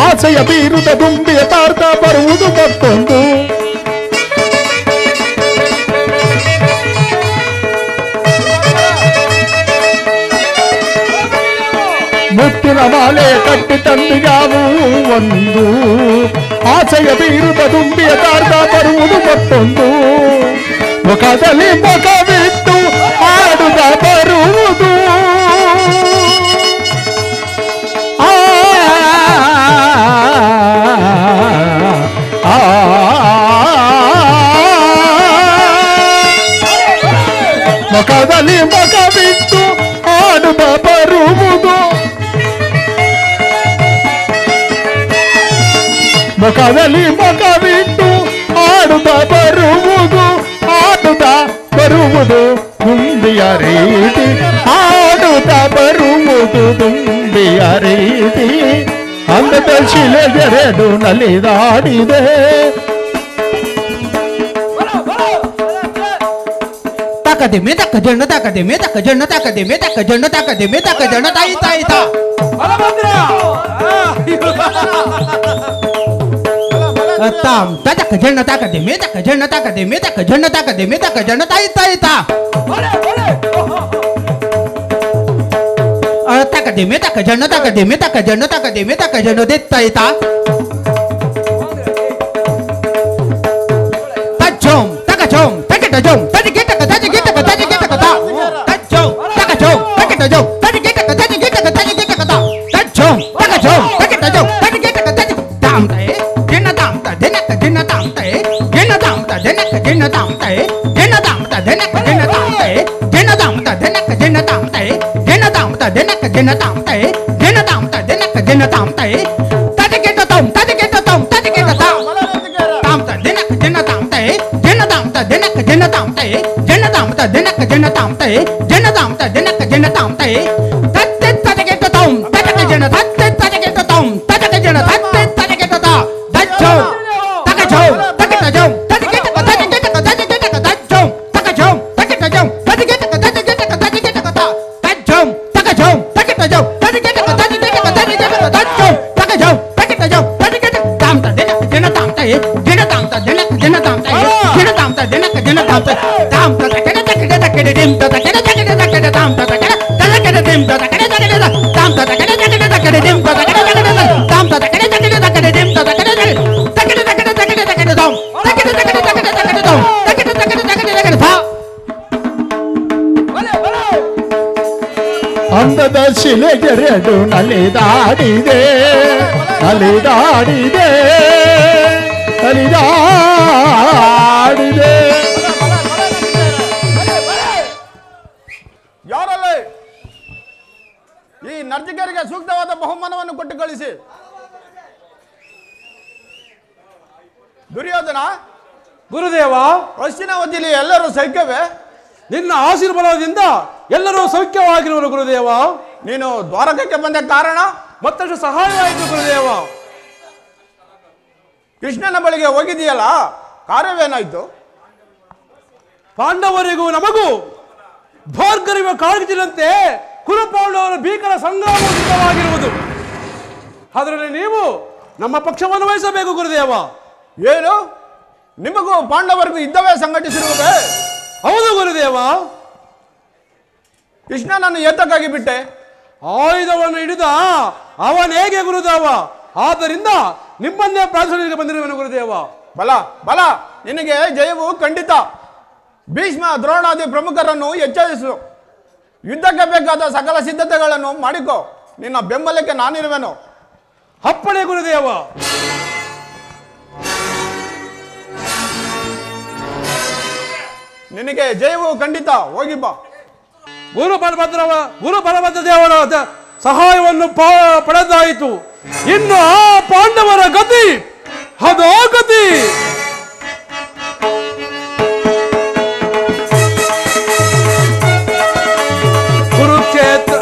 ಆಸೆಯ ಬೀರುದ ದುಂಬಿಯ ತಾರ್ತ ಬರುವುದು ಮತ್ತೊಂದು. ಮುತ್ತಿನ ಮಾಲೆ ಕಟ್ಟಿ ತಂದಿಗಾವು ಒಂದು, ಆಸೆಯ ಬೀರುದ ದುಂಬಿಯ ತಾರ್ತ ಬರುವುದು ಮತ್ತೊಂದು. ಮುಖದಲ್ಲಿ ಮುಖವಿಟ್ಟು ಆಡುದ ಬರುವುದು, ಮುಖದಲ್ಲಿ ಮುಖವಿಟ್ಟು ಆಡುದ ಬರುವುದು. ಮುಖದಲ್ಲಿ ಮುಖವಿಟ್ಟು ಆಡುತ್ತಾ ಬರುವುದು ತುಂಬಿಯ ರೀತಿ, ಆಡುತ್ತಾ ಬರುವುದು ತುಂಬಿಯ ರೀತಿ. ಅಂದದ ಶಿಲೆಗೆರೆದು ನಲಿದಾಡಿದೆ. ತಾಕದಿಮೆ ತಕ್ಕ ಜಣ್ಣ ತಾಕದಿಮೆ ತಕ್ಕ ಜಣ್ಣ ತಾಕದಿಮೆ ತಕ್ಕ ಜಣ್ಣ ತಾಕದಿಮೆ ತಕ್ಕ ಜಣ್ಣ ತಾಯಿ ತಾಯಿ ತಾ ತಾಮ್ ತಕ್ಕ ಜಣ್ಣ ತಾಕದಿಮೆ ತಕ್ಕ ಜಣ್ಣ ತಾಕದಿಮೆ ತಕ್ಕ ಜಣ್ಣ ತಾಕದಿಮೆ ತಕ್ಕ ಜಣ್ಣ ತಾಯಿ ತಾಯಿ ತಾ ತಾಕದಿಮೆ ತಕ್ಕ ಜಣ್ಣ ತಾಕದಿಮೆ ತಕ್ಕ ಜಣ್ಣ ತಾಕದಿಮೆ ತಕ್ಕ ಜಣ್ಣ ದಿತ್ತಾಯಿ ತಾ ತಜ್ಜೋಂ ತಕ ಜೋಂ ತಕಿಟ ಜೋಂ ತಜಿಗಿಟಕ ತಜಿಗಿಟಕ ತಜಿಗಿಟಕ ತಾ ತಜ್ಜೋಂ ತಕ ಜೋಂ ತಕಿಟ ಜೋಂ ತಜಿಗಿಟಕ ತಜಿಗಿಟಕ ತಜಿಗಿಟಕ ತಾ ತಜ್ಜೋಂ ತಕ ಜೋಂ ತಕಿಟ ಜೋಂ ತಜಿಗಿಟಕ ತಜಿ ತಾಮ್ ತೈ ಜಿನ ತಾಮ್ ತ ದಿನಕ ಜಿನ ತಾಮ್ ತೈ ಜಿನ ತಾಮ್ ತ ದಿನಕ ಜಿನ ತಾಮ್ ತೈ ಜಿನ ತಾಮ್ ತ ದಿನಕ ಜಿನ ತಾಮ್ ತೈ ಜಿನ ತಾಮ್ ತ ದಿನಕ ಜಿನ ತಾಮ್ ತೈ ಜಿನ ತಾಮ್ ತ ದಿನಕ ಜಿನ ತಾಮ್ ತೈ ಜಿನ ತಾಮ್ ತ ದಿನಕ ಜಿನ ತಾಮ್ ತೈ ತಜಿಗಿಟ ತಾಮ್ ತಜಿಗಿಟ ತಾಮ್ ತಜಿಗಿಟ ತಾಮ್ ತಾಮ್ ತ ದಿನಕ ಜಿನ ತಾಮ್ ತೈ ಜಿನ ತಾಮ್ ತ ದಿನಕ ಜಿನ ತಾಮ್ ತೈ ಜಿನ ತಾಮ್ ತ ದಿನಕ ಜಿನ ತಾಮ್ ತೈ ಜಿನ ತಾಮ್ ತ ದಿನಕ ಜಿನ ತಾಮ್ ತೈ ತತ್ತೆ ತಜಿಗಿಟ ತಾಮ್ ತಜಕ ಜಿನ ತತ್ತೆ ತಜಿಗಿಟ ತಾಮ್ ತಜಕ ಜಿನ ತತ್ತೆ ತಜಿಗಿಟ ತಾ ದಜ್ಜೋ ತಕ ಜೋ ತಕಿಟ ಜೋ ತಜಿಗಿಟ ತಜಿಗಿಟ ತಜಿಗಿಟ ದಜ್ಜೋ ತಕ ಜೋ ತಕಿಟ ಜೋ ತಜಿಗಿಟ ತಜಿಗಿಟ ತಜಿಗಿಟ ತಾ ದಜ್ಜೋ ತಕ ಜೋ ತಕಿಟ ಜೋ ತಜಿಗಿಟ ತಜಿಗಿಟ ತಜಿಗಿಟ ದಜ್ಜೋ ತಕ ಜೋ ತಕಿಟ ಜೋ ತಜಿಗಿಟ ತಾಮ್ ತ ದಿನಕ ಜಿನ ತಾಮ್ ತೈ ಜಿನ ತಾಮ್ ತ ದಿನಕ ಜಿನ ತಾಮ್ ತೈ ಜಿನ ತಾಮ್ ತ ದಿನಕ ಜಿನ ತಾಮ್ ತೈ ತಾಮ್ ತ ತಕಿಟ ತಕಿಟ ತಕಿಟ ಡಿಂ ತ ತಕಿಟ ತಕಿಟ ತಕಿಟ ತಾಮ್ ತ ತಕಿಟ ತಕಿಟ ಡಿಂ ತ ತಕಿಟ ತಕಿಟ ತಾಮ್ ತ ತಕಿಟ ತಕಿಟ ತಕಿಟ ಡಿಂ ತ ತಕಿಟ ತಕಿಟ ತಾಮ್ ತ ತಕಿಟ ತಕಿಟ ತಕಿಟ ಡಿಂ ತ ತಕಿಟ ತಕಿಟ ತಕಿಟ ತಕಿಟ ತಕಿಟ ತಾಮ್ ತಕಿಟ ತಕಿಟ ತಕಿಟ ತಕಿಟ ತಾಮ್ ತಕಿಟ ತಕಿಟ ತಕಿಟ ತಕಿಟ ತಾ ಅಂದದ ಶಿಲೆಗೆರೆದು ನಲಿದಾಡಿದೆ ನಲಿದಾಡಿದೆ ನಲಿದಾಡಿದೆ. ಯಾರಲ್ಲಿ ಈ ನರ್ತಿಕರಿಗೆ ಸೂಕ್ತವಾದ ಬಹುಮಾನವನ್ನು ಕೊಟ್ಟು ಕಳಿಸಿ. ದುರ್ಯೋಧನ, ಗುರುದೇವ, ಹಸ್ತಿನಾವತಿಯಲ್ಲಿ ಎಲ್ಲರೂ ಸೈಕ್ಯವೇ? ನಿನ್ನ ಆಶೀರ್ವಾದದಿಂದ ಎಲ್ಲರೂ ಸೌಖ್ಯವಾಗಿರುವರು ಗುರುದೇವ. ನೀನು ದ್ವಾರಕಕ್ಕೆ ಬಂದ ಕಾರಣ? ಮತ್ತಷ್ಟು ಸಹಾಯವಾಯಿತು ಗುರುದೇವ. ಕೃಷ್ಣನ ಬಳಿಗೆ ಹೋಗಿದೆಯಲ್ಲ, ಕಾರ್ಯವೇನಾಯ್ತು? ಪಾಂಡವರಿಗೂ ನಮಗೂ ಭಾರ್ಗರಿವ ಕಾಳಜಿನಂತೆ ಕುರುಪಾಂಡವರ ಭೀಕರ ಸಂಗ್ರಾಮ ಸಿದ್ಧವಾಗಿರುವುದು. ಅದರಲ್ಲಿ ನೀವು ನಮ್ಮ ಪಕ್ಷವನ್ನು ವಹಿಸಬೇಕು ಗುರುದೇವ. ಏನು, ನಿಮಗೂ ಪಾಂಡವರಿಗೂ ಯುದ್ಧವೇ ಸಂಘಟಿಸಿರುವುದೇ? ಹೌದು ಗುರುದೇವ. ಕೃಷ್ಣನನ್ನು ಏತಕ್ಕಾಗಿ ಬಿಟ್ಟೆ? ಆಯುಧವನ್ನು ಹಿಡಿದ ಅವನೇಗೆ ಗುರುದೇವ. ಆದ್ದರಿಂದ ನಿಮ್ಮನ್ನೇ ಪ್ರಾರ್ಥನೆಗೆ ಬಂದಿರುವನು ಗುರುದೇವ. ಬಲ ಬಲ, ನಿನಗೆ ಜಯವು ಖಂಡಿತ. ಭೀಷ್ಮ ದ್ರೋಣಾದಿ ಪ್ರಮುಖರನ್ನು ಎಚ್ಚರಿಸು. ಯುದ್ಧಕ್ಕೆ ಬೇಕಾದ ಸಕಲ ಸಿದ್ಧತೆಗಳನ್ನು ಮಾಡಿಕೊ. ನಿನ್ನ ಬೆಂಬಲಕ್ಕೆ ನಾನಿರುವೆನು. ಅಪ್ಪಣೆ ಗುರುದೇವ. ನಿನಗೆ ಜಯವು ಖಂಡಿತ. ಹೋಗಿ ಬಾ. ಗುರು ಬಲಭದ್ರ ದೇವರ ಸಹಾಯವನ್ನು ಪಡೆದಾಯಿತು. ಇನ್ನು ಆ ಪಾಂಡವರ ಗತಿ ಅದೋ ಗತಿ. ಕುರುಕ್ಷೇತ್ರ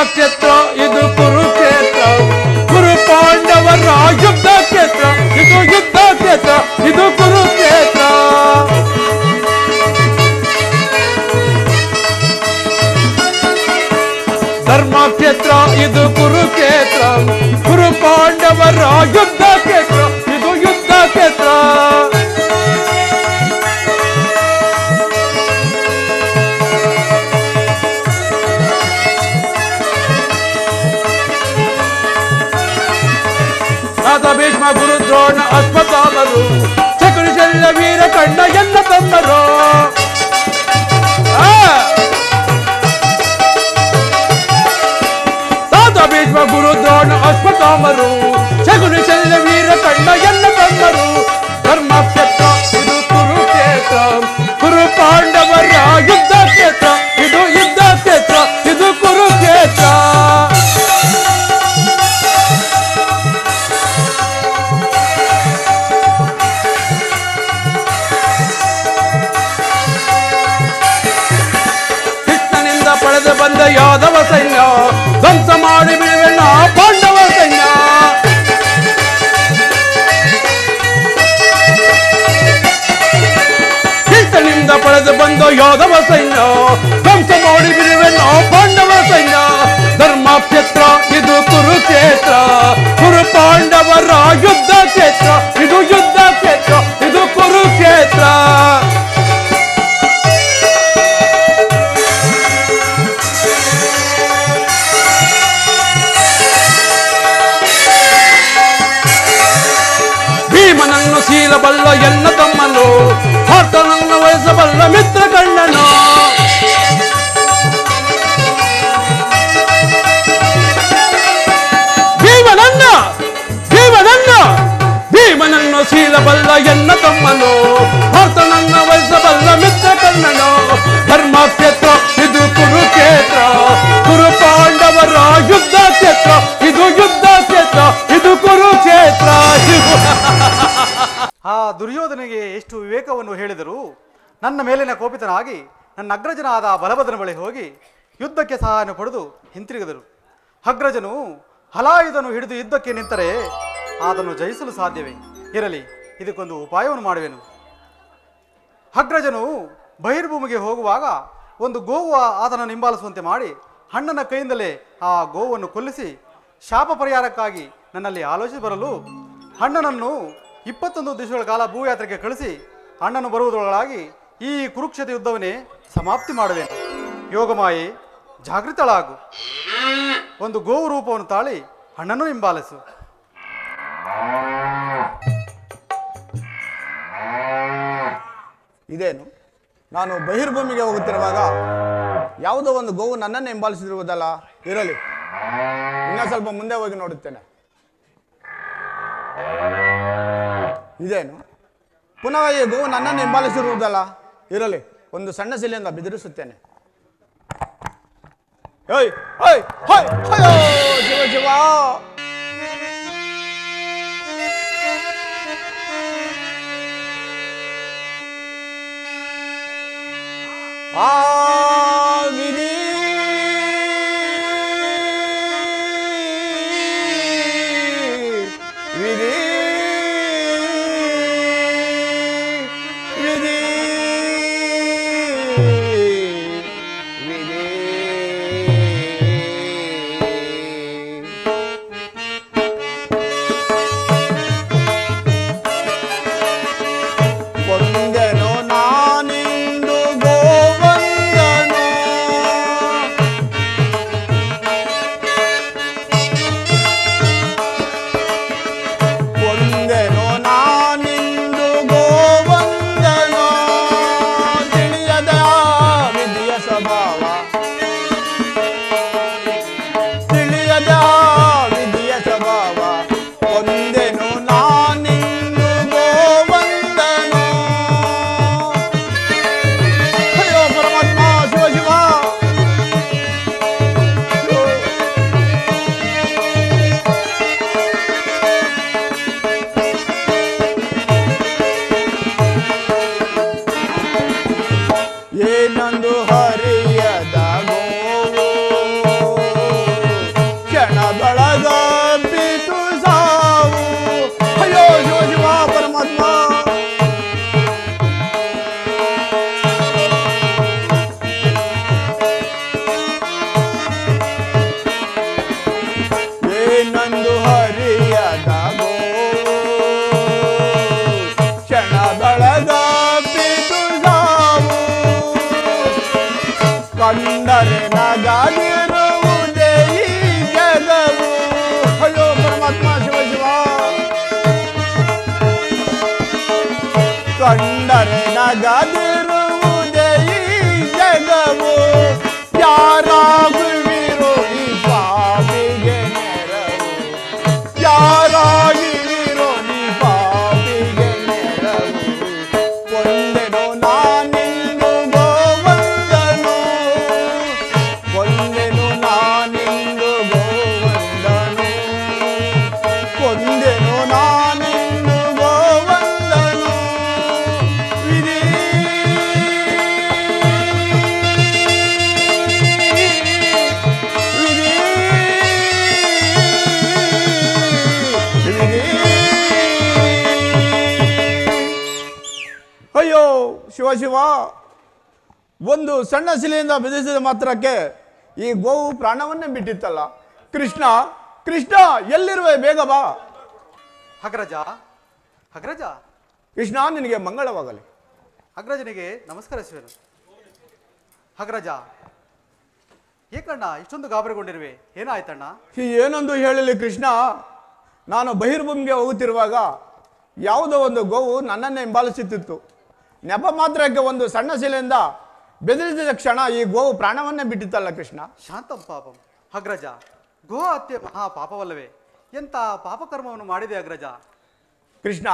ಕ್ಷೇತ್ರ ಇದು ಕುರುಕ್ಷೇತ್ರ. ಕುರು ಪಾಂಡವರ ಯುದ್ಧ ಕ್ಷೇತ್ರ ಇದು ಯುದ್ಧ ಕ್ಷೇತ್ರ. ಇದು ಕುರುಕ್ಷೇತ್ರ. ಧರ್ಮಕ್ಷೇತ್ರ ಇದು ಕುರುಕ್ಷೇತ್ರ. ಕುರು ಪಾಂಡವರ ಯುದ್ಧ ಕ್ಷೇತ್ರ ಇದು ಯುದ್ಧ ಕ್ಷೇತ್ರ. ಭೀಷ್ಮ ಗುರು ದ್ರೋಣ ಅಶ್ವತ್ಥಾಮರು ಚಕ್ರ ಶಲ್ಯ ವೀರ ಕಂಡ ಎಲ್ಲ ತಮ್ಮರು. ಭೀಷ್ಮ ಗುರು ದ್ರೋಣ ಅಶ್ವತ್ಥಾಮರು ಚಕ್ರ ಶಲ್ಯ ವೀರ ಕಂಡ ಎಲ್ಲ ತಮ್ಮರು. ಧರ್ಮಕ್ಷೇತ್ರ ಇದು ಕುರುಕ್ಷೇತ್ರ. ಕುರು ಪಾಂಡವರ ಯುದ್ಧ ಕ್ಷೇತ್ರ ಇದು ಯುದ್ಧ ಕ್ಷೇತ್ರ. ಇದು ಕುರುಕ್ಷೇತ್ರ. ಯಾದವ ಸೈನ್ಯ ಧ್ವಂಸ ಮಾಡಿ ಬಿಡುವೆನ ಪಾಂಡವ ಸೈನ್ಯ ಕೀರ್ತನಿಂದ ಪಡೆದು ಬಂದ ಯಾದವ ಸೈನ್ಯ ಧ್ವಂಸ ಮಾಡಿ ಬಿಡುವೆನ ಪಾಂಡವ ಸೈನ್ಯ ಧರ್ಮಕ್ಷೇತ್ರ ಇದು ಕುರುಕ್ಷೇತ್ರ ಕುರು ಪಾಂಡವರ ಯುದ್ಧ ಕ್ಷೇತ್ರ ಇದು ಯುದ್ಧ ಕ್ಷೇತ್ರ ಇದು ಕುರುಕ್ಷೇತ್ರ ಭೀಮನನ್ನು ಶೀಲಬಲ್ಲ ಎನ್ನ ತಮ್ಮನು ಭರ್ತನನ್ನು ವಹಿಸಬಲ್ಲ ಮಿತ್ರ ಕಣ್ಣನು ಭೀಮನನ್ನು ಶೀಲಬಲ್ಲ ಎನ್ನ ತಮ್ಮನು ಭರ್ತನನ್ನು ವಹಿಸಬಲ್ಲ ಮಿತ್ರ ಕಣ್ಣನು ಧರ್ಮಕ್ಷೇತ್ರ ಇದು ಕುರುಕ್ಷೇತ್ರ ಕುರು ಪಾಂಡವರ ಯುದ್ಧ ಕ್ಷೇತ್ರ ಇದು ಯುದ್ಧ ಕ್ಷೇತ್ರ ಇದು ಕುರುಕ್ಷೇತ್ರ ಆ ದುರ್ಯೋಧನಿಗೆ ಎಷ್ಟು ವಿವೇಕವನ್ನು ಹೇಳಿದರೂ ನನ್ನ ಮೇಲಿನ ಕೋಪಿತನಾಗಿ ನನ್ನ ಅಗ್ರಜನಾದ ಬಲಭದ್ರನ ಬಳಿ ಹೋಗಿ ಯುದ್ಧಕ್ಕೆ ಸಹಾಯವನ್ನು ಪಡೆದು ಹಿಂತಿರುಗಿದರು. ಅಗ್ರಜನು ಹಲಾಯುಧನು ಹಿಡಿದು ಯುದ್ಧಕ್ಕೆ ನಿಂತರೆ ಅದನ್ನು ಜಯಿಸಲು ಸಾಧ್ಯವೇ? ಇರಲಿ, ಇದಕ್ಕೊಂದು ಉಪಾಯವನ್ನು ಮಾಡುವೆನು. ಅಗ್ರಜನು ಬಹಿರ್ಭೂಮಿಗೆ ಹೋಗುವಾಗ ಒಂದು ಗೋವು ಆತನನ್ನು ಹಿಂಬಾಲಿಸುವಂತೆ ಮಾಡಿ ಅಣ್ಣನ ಕೈಯಿಂದಲೇ ಆ ಗೋವನ್ನು ಕೊಲ್ಲಿಸಿ ಶಾಪ ಪರಿಹಾರಕ್ಕಾಗಿ ನನ್ನಲ್ಲಿ ಆಲೋಚನೆ ಬರಲು ಅಣ್ಣನನ್ನು 21 ದಿವಸಗಳ ಕಾಲ ಭೂಯಾತ್ರೆಗೆ ಕಳಿಸಿ ಅಣ್ಣನು ಬರುವುದರೊಳಗಾಗಿ ಈ ಕುರುಕ್ಷೇತ್ರ ಯುದ್ಧವನ್ನೇ ಸಮಾಪ್ತಿ ಮಾಡುವೆನು. ಯೋಗಮಾಯೆ, ಜಾಗೃತಳಾಗು. ಒಂದು ಗೋವು ರೂಪವನ್ನು ತಾಳಿ ಅಣ್ಣನು ಹಿಂಬಾಲಿಸು. ಇದೇನು, ನಾನು ಬಹಿರ್ಭೂಮಿಗೆ ಹೋಗುತ್ತಿರುವಾಗ ಯಾವುದೋ ಒಂದು ಗೋವು ನನ್ನನ್ನು ಹಿಂಬಾಲಿಸಿರುವುದಲ್ಲ. ಇರಲಿ, ಇನ್ನೂ ಸ್ವಲ್ಪ ಮುಂದೆ ಹೋಗಿ ನೋಡುತ್ತೇನೆ. ಇದೇನು, ಪುನಃ ಈ ಗೋವು ನನ್ನನ್ನು ಹಿಂಬಾಲಿಸಿರುವುದಲ್ಲ. ಇರಲಿ, ಒಂದು ಸಣ್ಣ ಶಿಲೆಯಿಂದ ಬೆದರಿಸುತ್ತೇನೆ. ಓಯ್ ಓಯ್ ಓಯ್ ಅಯ್ಯೋ ಶಿವ ಶಿವ. ವಿಧಿ ವಿಧಿ ವಿಧಿ ವಿಧಿ ಕೊಂದೆನೋ ನಾನಿಂದು ಗೋವಂದನೋ ಕೊಂದೆನೋ ನಾನಿಂದು ಗೋವಂದನೋ ತಿಳಿಯದ ವಿಧಿಯ ಸ್ವಭಾವ ತಿಳಿಯದ ವಿಧಿಯ ಸ್ವಭಾವ ಕೊಂದೆನು ನಾನಿಂದು ಗೋವಂದನೋ. ಅಯ್ಯೋ ಪರಮಾತ್ಮ, ಶಿವ ಶಿವ. ಏನೊಂದು ಹರಿಯದ ಗೋವು ಕ್ಷಣ ಬಳಗ ಬಿಟ್ಟು ಸಾವು. ಅಯ್ಯೋ ಶಿವ ಶಿವ ಪರಮಾತ್ಮ. ಏನೊಂದು ಹರಿಯದ ಗೋವು ಕ್ಷಣ ಬಳಗ ಬಿಟ್ಟು ಸಾವು. ಕಂಡರೆ ನಗಾಗಿರುವುದೇ ಈ ಜಗವು. ಅಯ್ಯೋ ಪರಮಾತ್ಮ, ಶಿವ ಶಿವ. ಕಂಡರೆ ನಗಾಗಿರುವುದೇ ಈ ಜಗವು. ಯಾರಾಗುವಿರೋ ಈ ಪಾಪಿಗೆ ನೆರವು. ಯಾರಾಗಿರೋ ಈ ಪಾಪಿಗೆ ನೆರವು. ಕೊಂದೆನೋ ನಾನಿಂದು ಗೋವಂದನೋ. ಕೊಂದೆನು ನಾನಿಂದು ಗೋವಂದನೋ. ಕೊಂದೆನು ನಾನಿಂದು ಗೋವಂದನೋ. ವಿಧಿ ಶಿವ, ಒಂದು ಸಣ್ಣ ಶಿಲೆಯಿಂದ ಬೆದರಿಸಿದ ಮಾತ್ರಕ್ಕೆ ಈ ಗೋವು ಪ್ರಾಣವನ್ನೇ ಬಿಟ್ಟಿತ್ತಲ್ಲ. ಕೃಷ್ಣ ಕೃಷ್ಣ, ಎಲ್ಲಿರುವೆ, ಬೇಗ ಬಾ. ಅಗ್ರಜ, ಅಗ್ರಜ. ಕೃಷ್ಣ, ನಿನಗೆ ಮಂಗಳವಾಗಲಿ. ಅಗ್ರಜನಿಗೆ ನಮಸ್ಕರಿಸುವೆನು. ಅಗ್ರಜ, ಏಕಣ್ಣ ಇಷ್ಟೊಂದು ಗಾಬರಿಗೊಂಡಿರುವೆ, ಏನಾಯ್ತಣ್ಣ? ಏನೊಂದು ಹೇಳಲಿ ಕೃಷ್ಣ, ನಾನು ಬಹಿರ್ಭೂಮಿಗೆ ಹೋಗುತ್ತಿರುವಾಗ ಯಾವುದೋ ಒಂದು ಗೋವು ನನ್ನನ್ನೇ ಹಿಂಬಾಲಿಸುತ್ತಿತ್ತು. ನೆಪ ಮಾತ್ರಕ್ಕೆ ಒಂದು ಸಣ್ಣ ಶಿಲೆಯಿಂದ ಬೆದರಿಸಿದ ಕ್ಷಣ ಈ ಗೋವು ಪ್ರಾಣವನ್ನೇ ಬಿಟ್ಟಿತ್ತಲ್ಲ ಕೃಷ್ಣ. ಶಾಂತಂ ಪಾಪಂ. ಅಗ್ರಜ, ಗೋ ಹತ್ಯೆ ಮಹಾ ಪಾಪವಲ್ಲವೇ? ಎಂಥ ಪಾಪಕರ್ಮವನ್ನು ಮಾಡಿದೆ ಅಗ್ರಜ? ಕೃಷ್ಣ,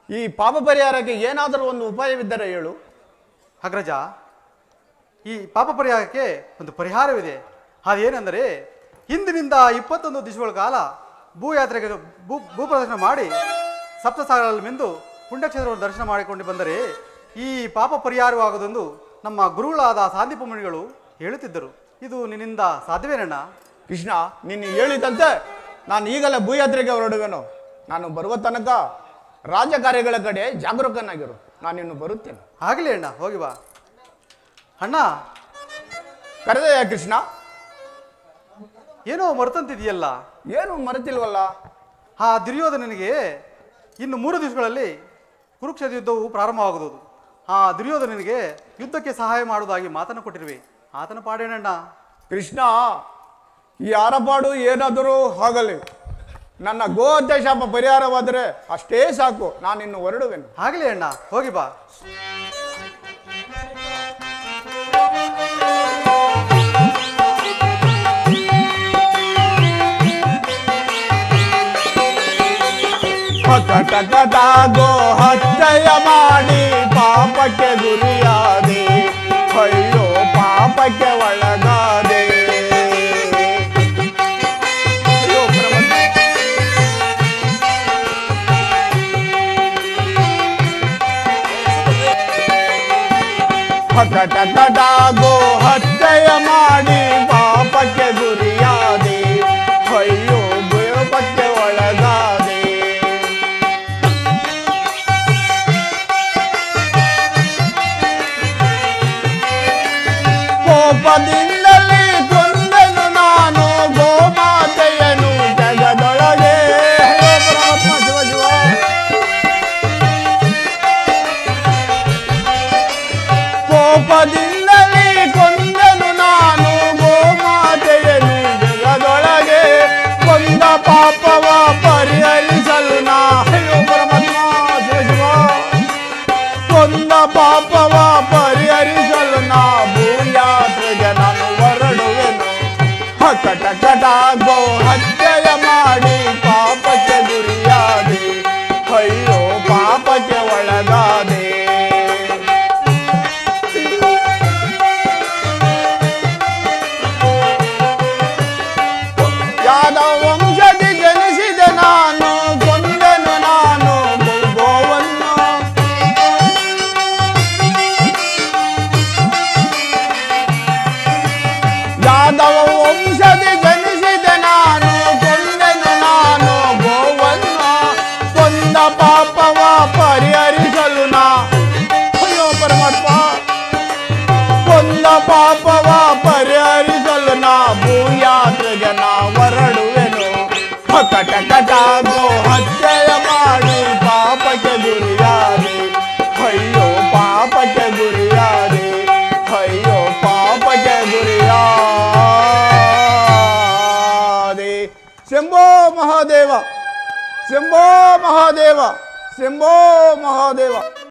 ಈ ಪಾಪ ಪರಿಹಾರಕ್ಕೆ ಏನಾದರೂ ಒಂದು ಉಪಾಯವಿದ್ದರೆ ಹೇಳು. ಅಗ್ರಜ, ಈ ಪಾಪ ಪರಿಹಾರಕ್ಕೆ ಒಂದು ಪರಿಹಾರವಿದೆ. ಅದೇನೆಂದರೆ, ಹಿಂದಿನಿಂದ 21 ದಿವಸಗಳ ಕಾಲ ಭೂಯಾತ್ರೆಗೆ ಭೂಪ್ರದರ್ಶನ ಮಾಡಿ ಸಪ್ತಸಾಗರದಲ್ಲಿ ಮಿಂದು ಪುಣ್ಯಕ್ಷೇತ್ರವನ್ನು ದರ್ಶನ ಮಾಡಿಕೊಂಡು ಬಂದರೆ ಈ ಪಾಪ ಪರಿಹಾರವಾಗುವುದೆಂದು ನಮ್ಮ ಗುರುಗಳಾದ ಸಾಂದೀಪ ಮುನಿಗಳು ಹೇಳುತ್ತಿದ್ದರು. ಇದು ನಿನ್ನಿಂದ ಸಾಧ್ಯವೇನಣ್ಣ? ಕೃಷ್ಣ, ನೀನು ಹೇಳಿದಂತೆ ನಾನು ಈಗಲೇ ಭೂಯಾತ್ರೆಗೆ ಹೊರಡುವೆನು. ನಾನು ಬರುವ ತನಕ ರಾಜಕಾರ್ಯಗಳ ಕಡೆ ಜಾಗರೂಕನಾಗಿರು. ನಾನಿನ್ನು ಬರುತ್ತೇನೆ. ಆಗಲಿ ಅಣ್ಣ, ಹೋಗಿ ಬಾ. ಅಣ್ಣ, ಕರೆದೆಯಾ ಕೃಷ್ಣ? ಏನೋ ಮರ್ತಂತಿದೆಯಲ್ಲ? ಏನು ಮರೆತಿಲ್ವಲ್ಲ? ಆ ದುರ್ಯೋಧನನಿಗೆ ಇನ್ನು 3 ದಿವಸಗಳಲ್ಲಿ ಕುರುಕ್ಷೇತ್ರ ಯುದ್ಧವು ಪ್ರಾರಂಭವಾಗುವುದು. ಆ ದುರ್ಯೋಧನನಿಗೆ ಯುದ್ಧಕ್ಕೆ ಸಹಾಯ ಮಾಡುವುದಾಗಿ ಮಾತನ್ನು ಕೊಟ್ಟಿರುವೆ. ಆತನ ಪಾಡೇನಣ್ಣ? ಕೃಷ್ಣ, ಯಾರ ಪಾಡು ಏನಾದರೂ ಆಗಲಿ, ನನ್ನ ಗೋ ಹತ್ಯೆ ಶಾಪ ಪರಿಹಾರವಾದರೆ ಅಷ್ಟೇ ಸಾಕು. ನಾನಿನ್ನು ಹೊರಡುವೆನು. ಆಗಲಿ ಅಣ್ಣ, ಹೋಗಿ ಬಾ. ಕಟಕಟ ಗೋ ಹತ್ಯೆಯ ಮಾಡಿ ಪಾಪಕ್ಕೆ ಗುರಿಯಾದೆ, ಅಯ್ಯೋ ಪಾಪಕ್ಕೆ ಒಳಗಾದೆ. ಕಟಕಟ ಗೋ ಹತ್ಯೆಯ ಮಾಡಿ ಪಾಪಕ್ಕೆ ಗುರಿಯಾದೆ, ಅಯ್ಯೋ ಪಾಪಕ್ಕೆ ಒಳಗಾದೆ. ಕೋಪದಿಂದಲೇ ಕೊಂದೆನು ನಾನು ಗೋಮಾತೆಯನು ಜಗದೊಳಗೆ. ಶಿವ ಶಿವ. ಕೋಪದಿಂದಲೇ ಕೊಂದೆನು ನಾನು ಗೋಮಾತೆಯನು ಜಗದೊಳಗೆ. ಕೊಂದ ಪಾಪವ ಪರಿಹರಿಸಲು ನಾ. ಅಯ್ಯೋ ಪರಮಾತ್ಮ, ಶಿವ ಶಿವ. ಕೊಂದ ಪಾಪವ ಪರಿಹರಿಸಲು ನಾ ಭೂಯಾತ್ರೆಗೆ ನಾನು ಹೊರಡುವೆನು. ಕಟಕಟ ಗೋ ಹತ್ಯೆಯ ಮಾಡಿ ಪಾಪಕ್ಕೆ ಗುರಿಯಾದೆ, ಅಯ್ಯೋ ಪಾಪಕ್ಕೆ ಒಳಗಾದೆ. ಯಾದವ ವಂಶದಿ ಜನಿಸಿದೆ ನಾನು, ಕೊಂದೆನು ನಾನು ಗೋವನ್ನು. ಯಾದವ ವಂಶದಿ ಜನಿಸಿದೆ ನಾನು, ಕೊಂದೆನು ನಾನು ಗೋವನ್ನು. ಕೊಂದ ಪಾಪವ ಪರಿಹರಿಸಲು ನಾ. ಅಯ್ಯೋ ಪರಮಾತ್ಮ. ಕೊಂದ ಪಾಪವ ಪರಿಹರಿಸಲು ನಾ ಭೂಯಾತ್ರೆಗೆ ನಾ ಹೊರಡುವೆನು. ಕಟಕಟ ಗೋ ಹತ್ಯೆಯ ಮಾಡಿ ಪಾಪಕ್ಕೆ ಗುರಿಯಾದೆ, ಅಯ್ಯೋ ಪಾಪಕ್ಕೆ ಗುರಿಯಾದೆ, ಅಯ್ಯೋ ಪಾಪಕ್ಕೆ ಗುರಿಯಾದೆ. ಶಂಭೋ ಮಹಾದೇವ, ಶಂಭೋ ಮಹಾದೇವ, ಶಂಭೋ ಮಹಾದೇವ.